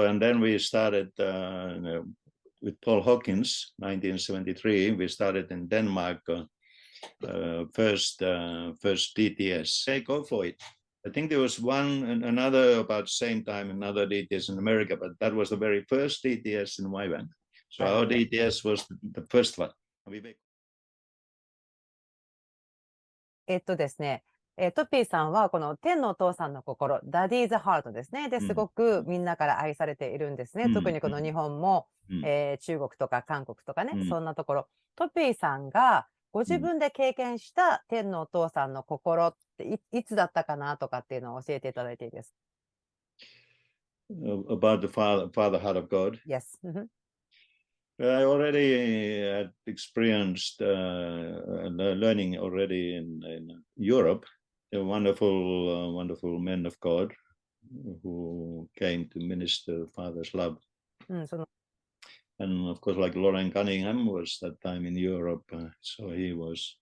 And then we started with Paul Hawkins, 1973. We started in Denmark, first DTS. Hey, go for it. I think there was another about same time, another DTS in America, but that was the very first DTS in YWAM. So our DTS was the first one. ですね、トピーさんはこの天のお父さんの心、ダディーズハートですね。ですごくみんなから愛されているんですね。特にこの日本も、中国とか韓国とかね、そんなところ。トピーさんがご自分で経験した天のお父さんの心っていつだったかなとかっていうのを教えていただいていいですか？About the father heart of God. Yes. I already had experienced learning already in Europe. A wonderful men of God who came to minister Father's love. And of course, like Lauren Cunningham was that time in Europe, so he was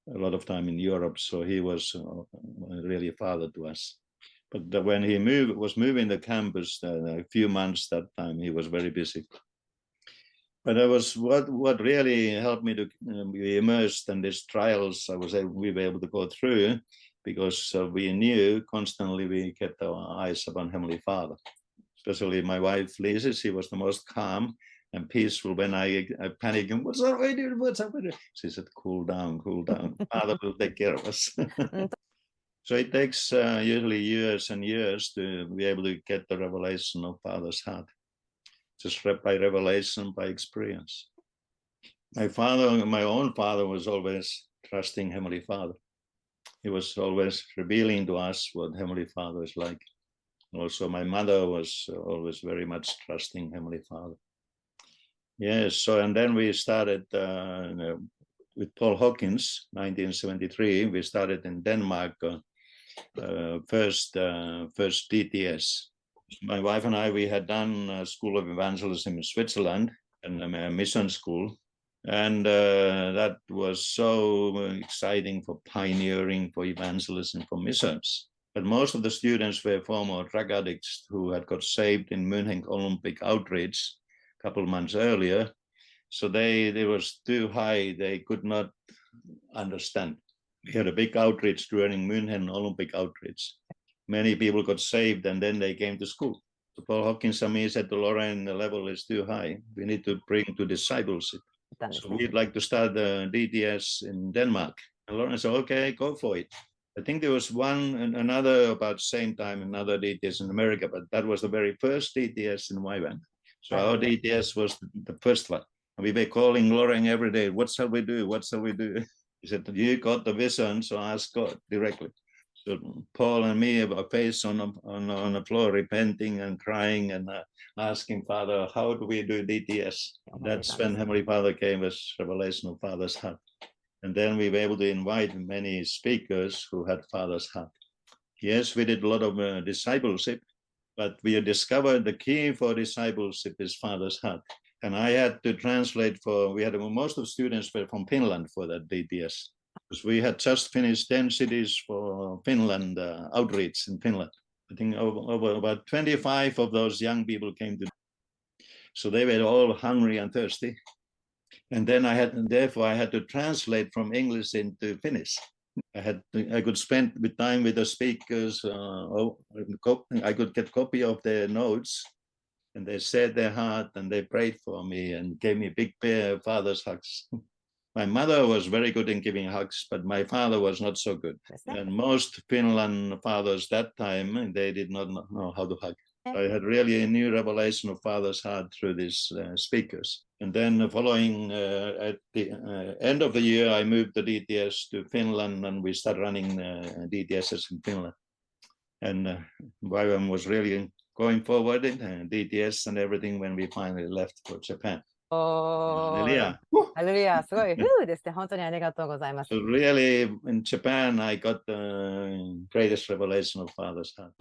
a lot of time in Europe, so he was really a father to us. But when he was moving the campus, a few months that time, he was very busy. But that was what really helped me to be immersed in these trials. We were able to go through because we knew constantly we kept our eyes upon Heavenly Father. Especially my wife Lisa, she was the most calm and peaceful when I panicked. And what's up? What's up? She said, "Cool down, cool down. Father will take care of us." So it takes usually years and years to be able to get the revelation of Father's heart. Just by revelation, by experience. My own father was always trusting Heavenly Father. He was always revealing to us what Heavenly Father is like. Also, my mother was always very much trusting Heavenly Father. Yes, so and then we started with Paul Hawkins, 1973. We started in Denmark, first DTS. My wife and I, we had done a School of Evangelism in Switzerland and a mission school. And that was so exciting for pioneering, for evangelism, for missions. But most of the students were former drug addicts who had got saved in München Olympic outreach a couple of months earlier. So they was too high, they could not understand. We had a big outreach during München Olympic outreach. Many people got saved and then they came to school. So Paul Hawkins and me said to Lauren, the level is too high. We need to bring to discipleship. So we'd like to start the DTS in Denmark. And Lauren said, okay, go for it. I think there was another about same time, another DTS in America, but that was the very first DTS in YWAM. So our DTS was the first one. We were calling Lauren every day, what shall we do? What shall we do? He said, you got the vision, so ask God directly. So Paul and me, our face on the floor, repenting and crying and asking Father, how do we do DTS? That's when Heavenly Father gave us revelation of Father's heart. And then we were able to invite many speakers who had Father's heart. Yes, we did a lot of discipleship, but we discovered the key for discipleship is Father's heart. And I had to translate most of the students were from Finland for that DTS. Because we had just finished 10 cities for Finland, outreach in Finland. I think over about 25 of those young people came to. So they were all hungry and thirsty. And then therefore I had to translate from English into Finnish. I could spend time with the speakers. I could get a copy of their notes. And they said their heart and they prayed for me and gave me a big pair of father's hugs. My mother was very good in giving hugs, but my father was not so good. And most Finland fathers that time, they did not know how to hug. I had really a new revelation of Father's heart through these speakers. And then following, at the end of the year, I moved the DTS to Finland and we started running DTSs in Finland. And YWAM was really going forward in DTS and everything when we finally left for Japan. Hallelujah. Hallelujah. すごい。ですね。本当にありがとうございます。So really, in Japan, I got the greatest revelation of Father's heart.